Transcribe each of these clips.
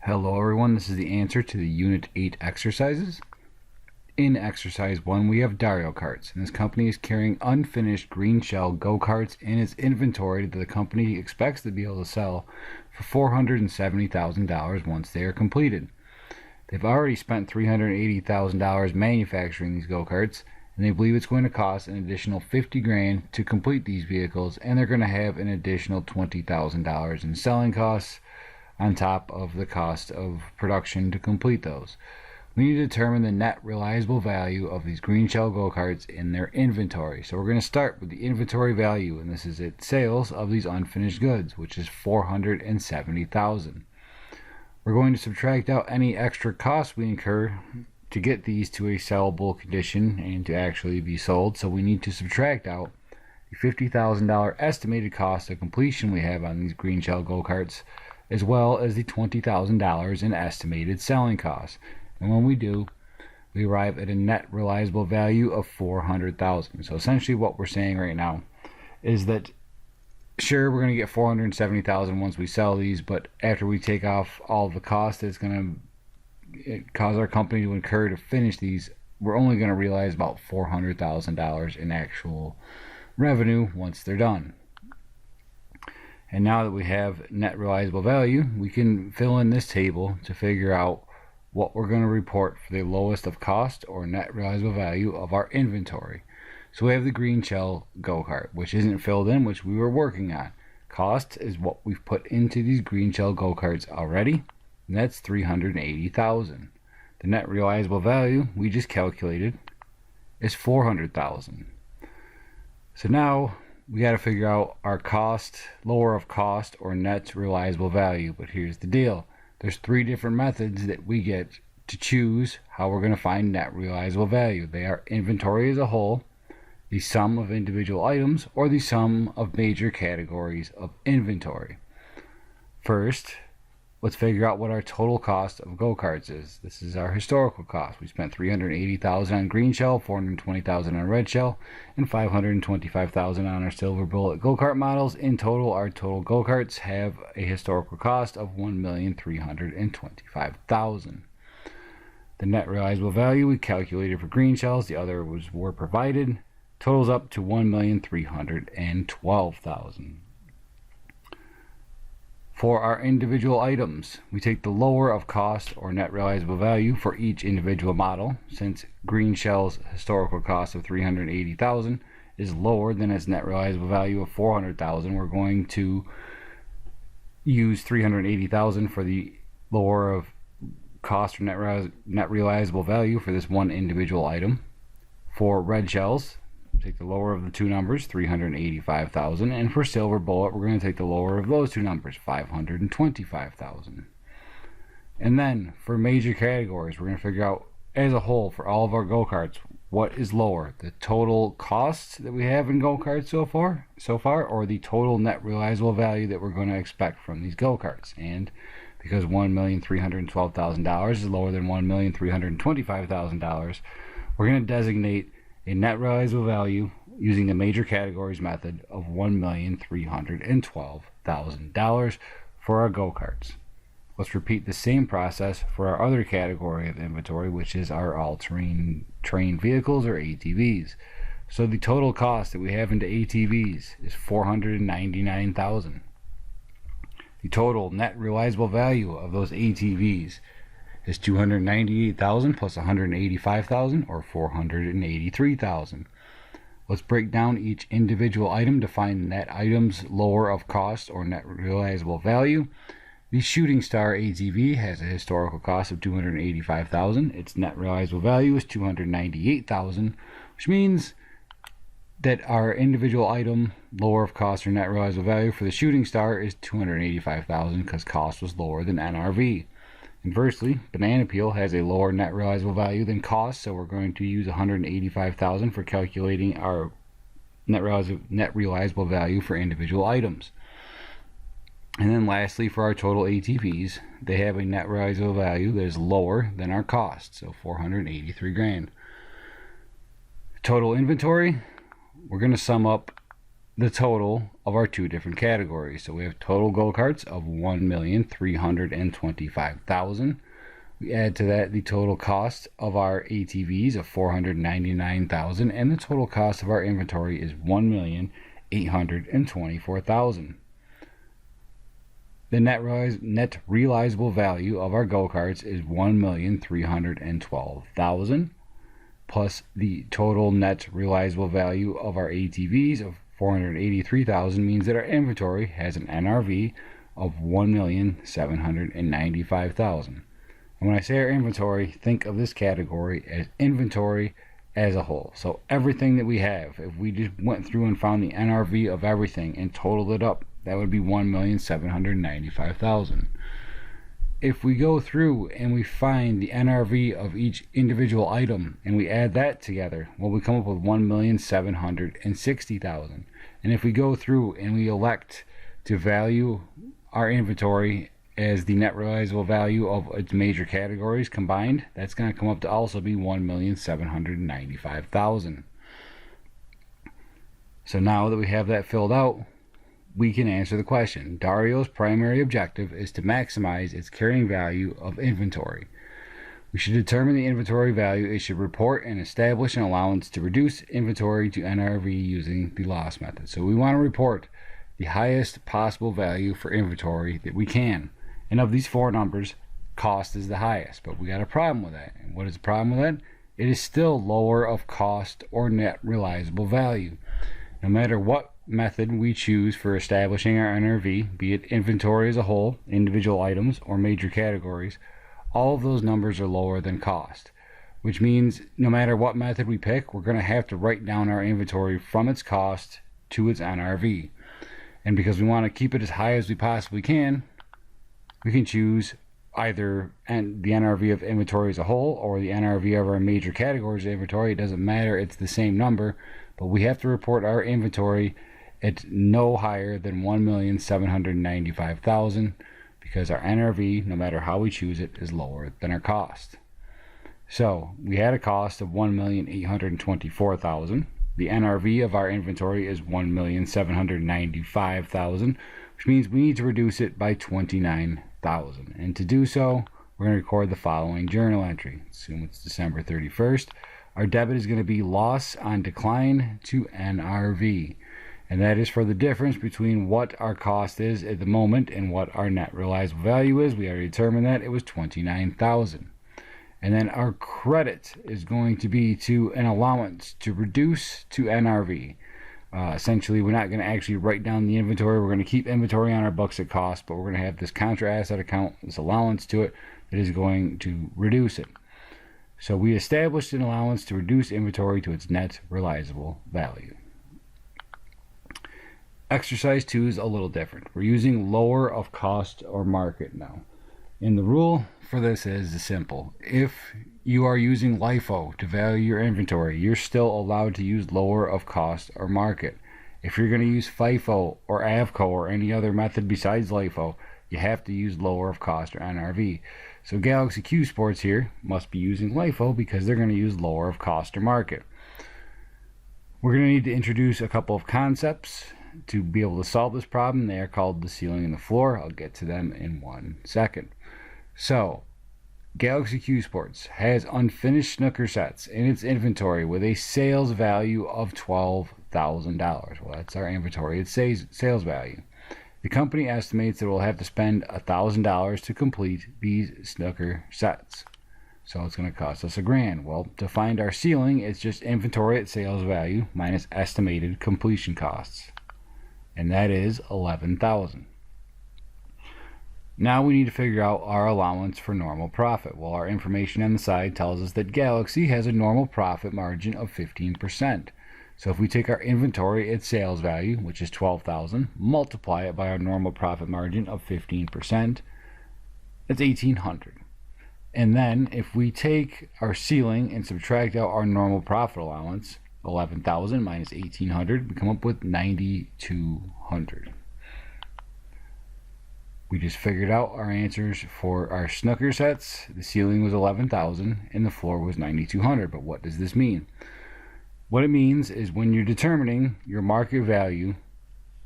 Hello everyone, this is the answer to the Unit 8 exercises. In exercise 1 we have Dario Karts, and this company is carrying unfinished green shell go-karts in its inventory that the company expects to be able to sell for $470,000 once they are completed. They've already spent $380,000 manufacturing these go-karts, and they believe it's going to cost an additional $50,000 to complete these vehicles, and they're going to have an additional $20,000 in selling costs on top of the cost of production to complete those. We need to determine the net realizable value of these green shell go-karts in their inventory. So we're going to start with the inventory value, and this is its sales of these unfinished goods, which is $470,000. We're going to subtract out any extra costs we incur to get these to a sellable condition and to actually be sold. So we need to subtract out the $50,000 estimated cost of completion we have on these green shell go-karts, as well as the $20,000 in estimated selling costs. And when we do, we arrive at a net realizable value of $400,000. So essentially what we're saying right now is that sure, we're going to get $470,000 once we sell these, but after we take off all of the cost that's going to cause our company to incur to finish these, we're only going to realize about $400,000 in actual revenue once they're done. And now that we have net realizable value, we can fill in this table to figure out what we're going to report for the lowest of cost or net realizable value of our inventory. So we have the green shell go-kart, which isn't filled in, which we were working on. Cost is what we've put into these green shell go-karts already, and that's $380,000. The net realizable value we just calculated is $400,000. So now we got to figure out our cost, lower of cost, or net realizable value. But here's the deal. There's three different methods that we get to choose how we're going to find net realizable value. They are inventory as a whole, the sum of individual items, or the sum of major categories of inventory. First, let's figure out what our total cost of go-karts is. This is our historical cost. We spent $380,000 on green shell, $420,000 on red shell, and $525,000 on our silver bullet go-kart models. In total, our total go-karts have a historical cost of $1,325,000. The net realizable value we calculated for green shells, the other were provided, totals up to $1,312,000. For our individual items, we take the lower of cost or net realizable value for each individual model. Since green shell's historical cost of $380,000 is lower than its net realizable value of $400,000, we're going to use $380,000 for the lower of cost or net realizable value for this one individual item. For red shells, take the lower of the two numbers, $385,000, and for silver bullet we're going to take the lower of those two numbers, $525,000. And then for major categories, we're going to figure out as a whole for all of our go-karts what is lower, the total costs that we have in go-karts so far, or the total net realizable value that we're going to expect from these go-karts. And because $1,312,000 is lower than $1,325,000, we're going to designate a net realizable value using the major categories method of $1,312,000 for our go-karts. Let's repeat the same process for our other category of inventory, which is our all-terrain vehicles or ATVs. So the total cost that we have into ATVs is $499,000. The total net realizable value of those ATVs is $298,000 plus $185,000, or $483,000. Let's break down each individual item to find net items lower of cost or net realizable value. The Shooting Star ATV has a historical cost of $285,000. Its net realizable value is $298,000, which means that our individual item lower of cost or net realizable value for the Shooting Star is $285,000 because cost was lower than NRV. Inversely, banana peel has a lower net realizable value than cost, so we're going to use $185,000 for calculating our net realizable value for individual items. And then lastly, for our total ATVs, they have a net realizable value that is lower than our cost, so $483,000. Total inventory, we're going to sum up the total of our two different categories. So we have total go-karts of 1,325,000. We add to that the total cost of our ATVs of 499,000, and the total cost of our inventory is 1,824,000. The net realizable value of our go-karts is 1,312,000, plus the total net realizable value of our ATVs of 483,000 means that our inventory has an NRV of 1,795,000. And when I say our inventory, think of this category as inventory as a whole. So everything that we have, if we just went through and found the NRV of everything and totaled it up, that would be 1,795,000. If we go through and we find the NRV of each individual item and we add that together, well, we come up with 1,760,000. And if we go through and we elect to value our inventory as the net realizable value of its major categories combined, that's going to come up to also be 1,795,000. So now that we have that filled out, we can answer the question. Dario's primary objective is to maximize its carrying value of inventory. We should determine the inventory value. It should report and establish an allowance to reduce inventory to NRV using the loss method. So we want to report the highest possible value for inventory that we can. And of these four numbers, cost is the highest. But we got a problem with that. And what is the problem with that? It is still lower of cost or net realizable value. No matter what method we choose for establishing our NRV, be it inventory as a whole, individual items, or major categories, all of those numbers are lower than cost, which means no matter what method we pick, we're going to have to write down our inventory from its cost to its NRV. And because we want to keep it as high as we possibly can, we can choose either the NRV of inventory as a whole or the NRV of our major categories of inventory. It doesn't matter, it's the same number, but we have to report our inventory at no higher than 1,795,000 because our NRV, no matter how we choose it, is lower than our cost. So we had a cost of 1,824,000. The NRV of our inventory is 1,795,000, which means we need to reduce it by 29,000. And to do so, we're going to record the following journal entry. Assume it's December 31st. Our debit is going to be loss on decline to NRV. And that is for the difference between what our cost is at the moment and what our net realizable value is. We already determined that it was 29,000. And then our credit is going to be to an allowance to reduce to NRV. Essentially, we're not going to actually write down the inventory. We're going to keep inventory on our books at cost, but we're going to have this contra asset account, this allowance to it that is going to reduce it. So we established an allowance to reduce inventory to its net realizable value. Exercise 2 is a little different. We're using lower of cost or market now. And the rule for this is simple. If you are using LIFO to value your inventory, you're still allowed to use lower of cost or market. If you're going to use FIFO or AVCO or any other method besides LIFO, you have to use lower of cost or NRV. So Galaxy Q Sports here must be using LIFO because they're going to use lower of cost or market. We're going to need to introduce a couple of concepts to be able to solve this problem. They are called the ceiling and the floor. I'll get to them in 1 second. So, Galaxy Q Sports has unfinished snooker sets in its inventory with a sales value of $12,000. Well, that's our inventory. It says sales value. The company estimates that it will have to spend $1,000 to complete these snooker sets. So it's going to cost us $1,000. Well, to find our ceiling, it's just inventory at sales value minus estimated completion costs. And that is $11,000. Now we need to figure out our allowance for normal profit. Well, our information on the side tells us that Galaxy has a normal profit margin of 15%. So if we take our inventory at sales value, which is $12,000, multiply it by our normal profit margin of 15%, that's $1,800. And then if we take our ceiling and subtract out our normal profit allowance, 11,000 minus 1,800, we come up with 9,200. We just figured out our answers for our snooker sets. The ceiling was 11,000 and the floor was 9,200. But what does this mean? What it means is when you're determining your market value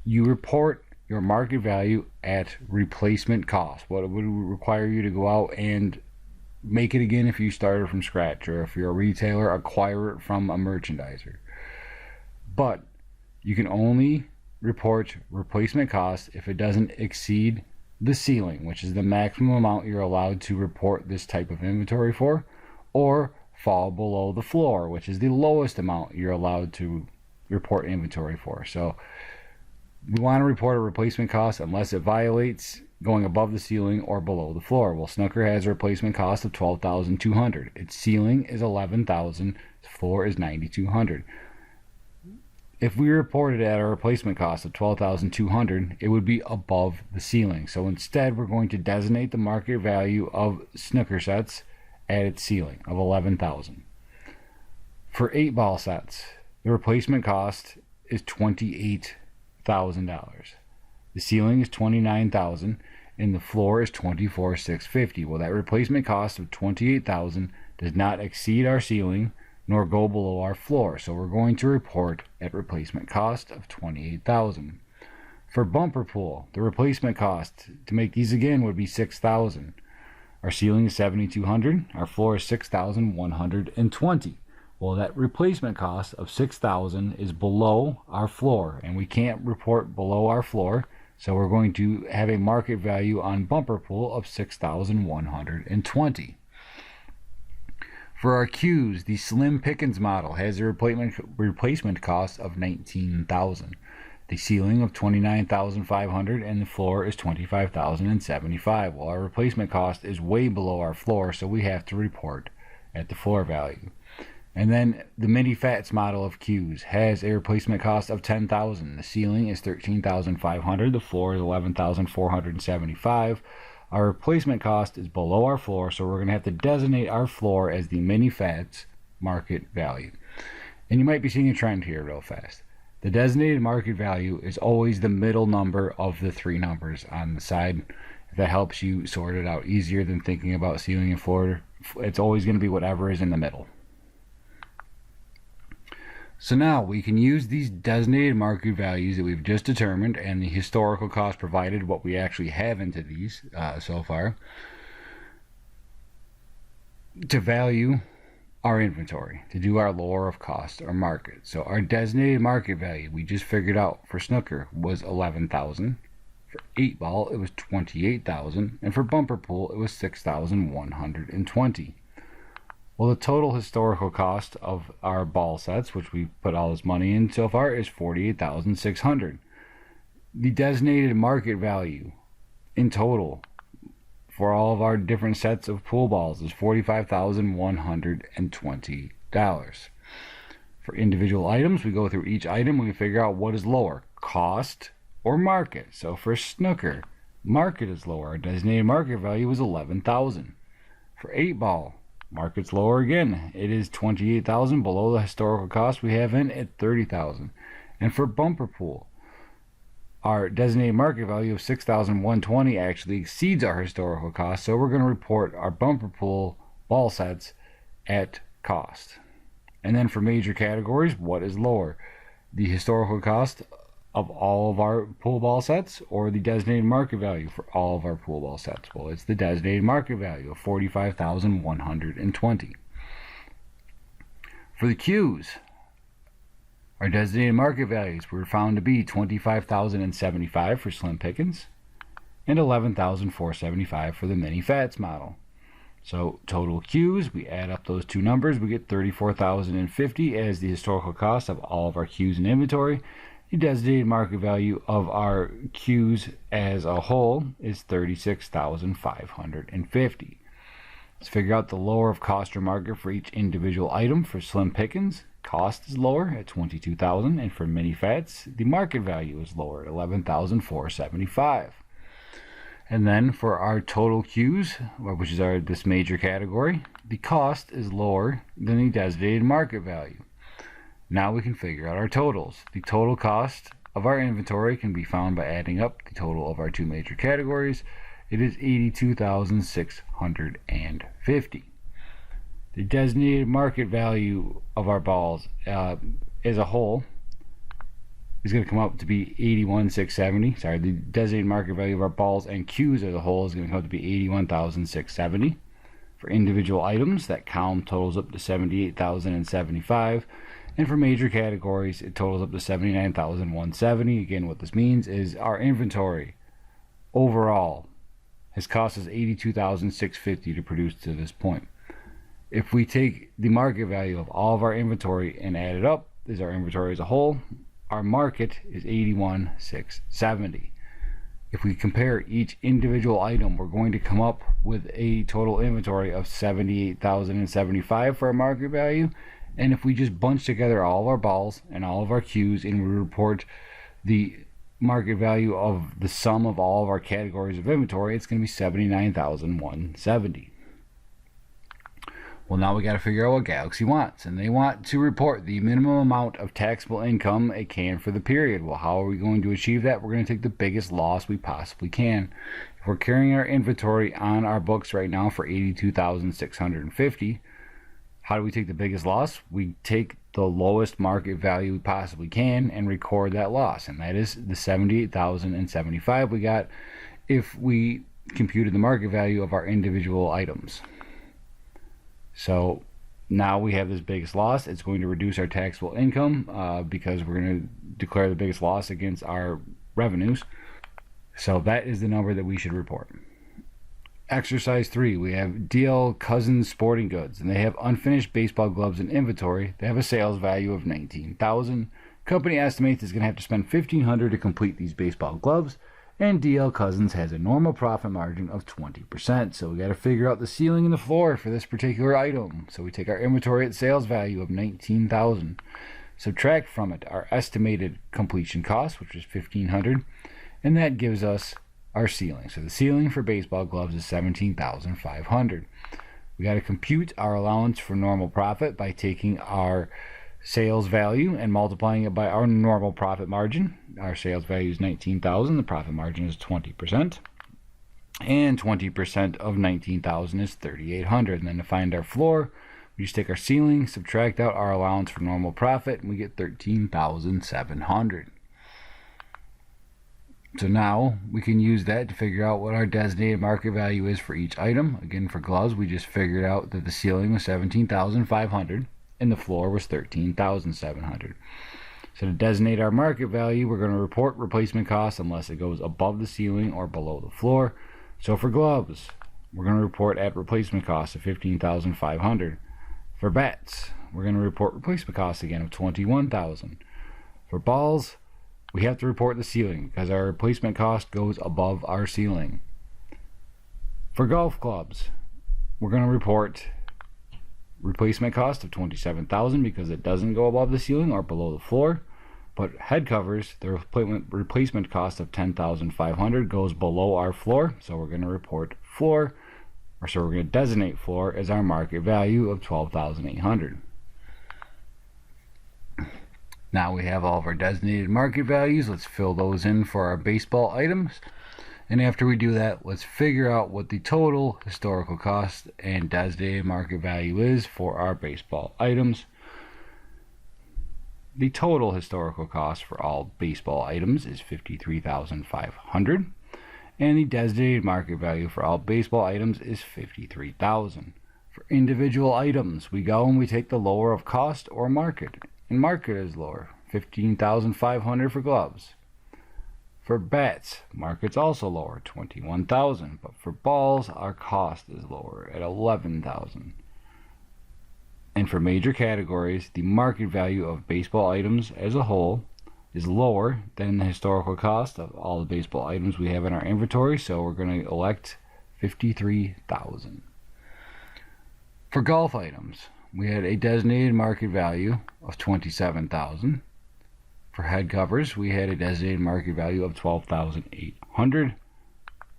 you report your market value at replacement cost. What it would require you to go out and make it again if you started from scratch, or if you're a retailer, acquire it from a merchandiser. But you can only report replacement cost if it doesn't exceed the ceiling, which is the maximum amount you're allowed to report this type of inventory for, or fall below the floor, which is the lowest amount you're allowed to report inventory for. So we want to report a replacement cost unless it violates going above the ceiling or below the floor. Well, Snooker has a replacement cost of $12,200. Its ceiling is $11,000. Its floor is $9,200. If we reported at a replacement cost of $12,200, it would be above the ceiling. So instead, we're going to designate the market value of snooker sets at its ceiling of $11,000. For 8-ball sets, the replacement cost is $28,000. The ceiling is $29,000 and the floor is $24,650. Well, that replacement cost of $28,000 does not exceed our ceiling nor go below our floor, so we're going to report at replacement cost of $28,000. For bumper pool, the replacement cost to make these again would be $6,000. Our ceiling is $7,200. Our floor is $6,120. Well, that replacement cost of $6,000 is below our floor, and we can't report below our floor, so we're going to have a market value on bumper pool of $6,120. For our cues, the Slim Pickens model has a replacement cost of $19,000. The ceiling of $29,500 and the floor is $25,075. Well, our replacement cost is way below our floor, so we have to report at the floor value. And then the Mini Fats model of cues has a replacement cost of $10,000. The ceiling is $13,500. The floor is $11,475. Our replacement cost is below our floor, so we're going to have to designate our floor as the Mini Fats market value. And you might be seeing a trend here real fast. The designated market value is always the middle number of the three numbers on the side. If that helps you sort it out easier than thinking about ceiling and floor, it's always going to be whatever is in the middle. So now we can use these designated market values that we've just determined and the historical cost provided, what we actually have into these so far, to value our inventory, to do our lower of cost or market. So our designated market value we just figured out for snooker was $11,000. For 8-ball it was $28,000, and for bumper pool it was $6,120. Well, the total historical cost of our ball sets, which we put all this money in so far, is $48,600. The designated market value in total for all of our different sets of pool balls is $45,120. For individual items, we go through each item and we figure out what is lower, cost or market. So for snooker, market is lower. Our designated market value is $11,000. For 8-ball, market's lower again. It is $28,000 below the historical cost we have in at $30,000. And for bumper pool, our designated market value of $6,120 actually exceeds our historical cost, so we're going to report our bumper pool ball sets at cost. And then for major categories, what is lower? The historical cost of all of our pool ball sets or the designated market value for all of our pool ball sets? Well, it's the designated market value of $45,120. For the cues, our designated market values were found to be $25,075 for Slim Pickens and $11,475 for the Mini Fats model. So total cues, we add up those two numbers, we get $34,050 as the historical cost of all of our cues in inventory. The designated market value of our cues as a whole is $36,550. Let's figure out the lower of cost or market for each individual item. For Slim Pickens, cost is lower at $22,000, and for Mini Fats, the market value is lower at $11,475. And then for our total cues, which is this major category, the cost is lower than the designated market value. Now we can figure out our totals. The total cost of our inventory can be found by adding up the total of our two major categories. It is $82,650. The designated market value of our balls as a whole is going to come up to be 81,670. Sorry, the designated market value of our balls and cues as a whole is going to come up to be 81,670. For individual items, that column totals up to 78,075. And for major categories, it totals up to 79,170. Again, what this means is our inventory overall has cost us 82,650 to produce to this point. If we take the market value of all of our inventory and add it up, is our inventory as a whole, our market is 81,670. If we compare each individual item, we're going to come up with a total inventory of 78,075 for our market value. And if we just bunch together all of our balls and all of our cues and we report the market value of the sum of all of our categories of inventory, it's going to be 79,170. Well, now we got to figure out what Galaxy wants, and they want to report the minimum amount of taxable income it can for the period. Well, how are we going to achieve that? We're going to take the biggest loss we possibly can. If we're carrying our inventory on our books right now for 82,650, how do we take the biggest loss? We take the lowest market value we possibly can and record that loss, and that is the 78,075 we got if we computed the market value of our individual items. So now we have this biggest loss. It's going to reduce our taxable income because we're going to declare the biggest loss against our revenues. So that is the number that we should report. Exercise 3, we have DL Cousins Sporting Goods, and they have unfinished baseball gloves in inventory. They have a sales value of $19,000. Company estimates it's going to have to spend $1,500 to complete these baseball gloves, and DL Cousins has a normal profit margin of 20%. So we got to figure out the ceiling and the floor for this particular item. So we take our inventory at sales value of $19,000, subtract from it our estimated completion cost, which is $1,500, and that gives us our ceiling. So the ceiling for baseball gloves is $17,500. We got to compute our allowance for normal profit by taking our sales value and multiplying it by our normal profit margin. Our sales value is $19,000. The profit margin is 20%. And 20% of $19,000 is $3,800. And then to find our floor, we just take our ceiling, subtract out our allowance for normal profit, and we get $13,700. So now we can use that to figure out what our designated market value is for each item. Again, for gloves, we just figured out that the ceiling was $17,500 and the floor was $13,700. So to designate our market value, we're going to report replacement costs unless it goes above the ceiling or below the floor. So for gloves, we're going to report at replacement costs of $15,500. For bats, we're going to report replacement costs again of $21,000. For balls, we have to report the ceiling because our replacement cost goes above our ceiling. For golf clubs, we're going to report replacement cost of $27,000 because it doesn't go above the ceiling or below the floor. But head covers, the replacement cost of $10,500 goes below our floor, so we're going to report floor, or so we're going to designate floor as our market value of $12,800. Now we have all of our designated market values. Let's fill those in for our baseball items. And after we do that, let's figure out what the total historical cost and designated market value is for our baseball items. The total historical cost for all baseball items is $53,500, and the designated market value for all baseball items is $53,000. For individual items, we go and we take the lower of cost or market, and market is lower, $15,500 for gloves. For bats, market's also lower, $21,000, but for balls, our cost is lower at $11,000. And for major categories, the market value of baseball items as a whole is lower than the historical cost of all the baseball items we have in our inventory, so we're going to elect $53,000. For golf items, we had a designated market value of $27,000. For head covers, we had a designated market value of $12,800.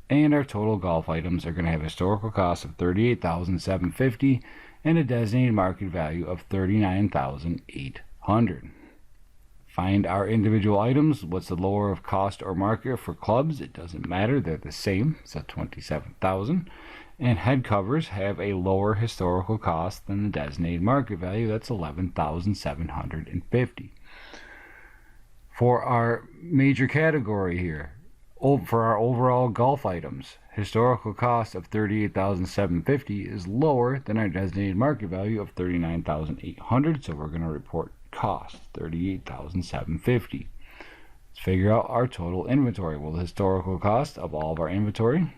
And our total golf items are going to have a historical cost of $38,750 and a designated market value of $39,800. Find our individual items. What's the lower of cost or market for clubs? It doesn't matter. They're the same. So $27,000. And head covers have a lower historical cost than the designated market value. That's $11,750. For our major category here, for our overall golf items, historical cost of $38,750 is lower than our designated market value of $39,800, so we're going to report cost $38,750. Let's figure out our total inventory. Well, the historical cost of all of our inventory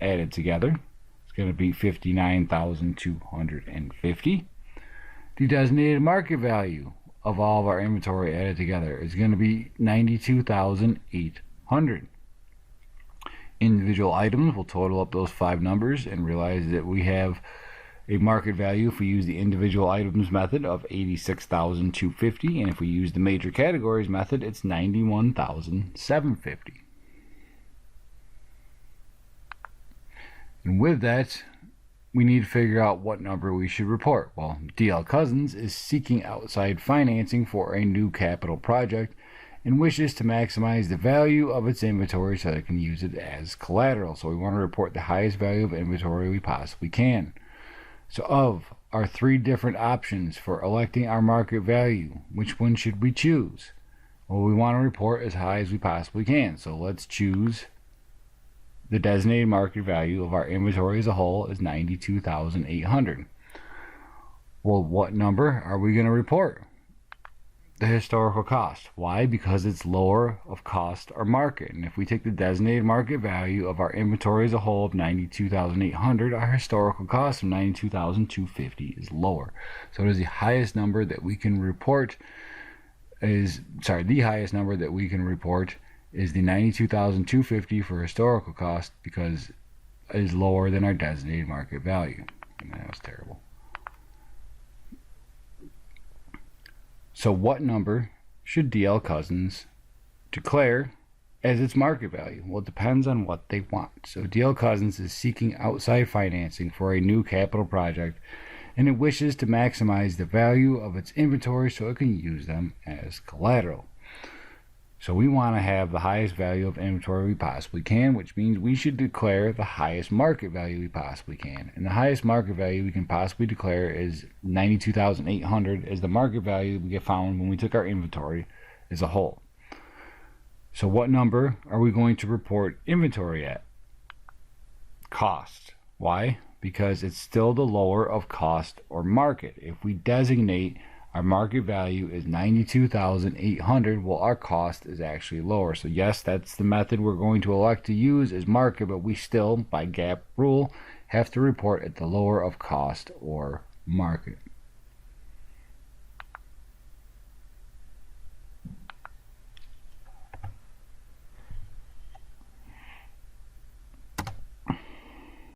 added together is going to be $59,250. The designated market value of all of our inventory added together is going to be $92,800. Individual items will total up those five numbers and realize that we have a market value if we use the individual items method of $86,250, and if we use the major categories method, it's $91,750. And with that, we need to figure out what number we should report. Well, DL Cousins is seeking outside financing for a new capital project and wishes to maximize the value of its inventory so that it can use it as collateral. So we want to report the highest value of inventory we possibly can. So of our three different options for electing our market value, which one should we choose? Well, we want to report as high as we possibly can. So let's choose the designated market value of our inventory as a whole is $92,800. Well, what number are we going to report? The historical cost. Why? Because it's lower of cost or market. And if we take the designated market value of our inventory as a whole of $92,800, our historical cost of $92,250 is lower. So it is the highest number that we can report is the $92,250 for historical cost because it is lower than our designated market value. And that was terrible. So what number should DL Cousins declare as its market value? Well, it depends on what they want. So DL Cousins is seeking outside financing for a new capital project, and it wishes to maximize the value of its inventory so it can use them as collateral. So we want to have the highest value of inventory we possibly can, which means we should declare the highest market value we possibly can. And the highest market value we can possibly declare is $92,800 as the market value we get found when we took our inventory as a whole. So what number are we going to report inventory at? Cost. Why? Because it's still the lower of cost or market. If we designate our market value is $92,800, well, our cost is actually lower. So yes, that's the method we're going to elect to use as market, but we still, by GAAP rule, have to report at the lower of cost or market.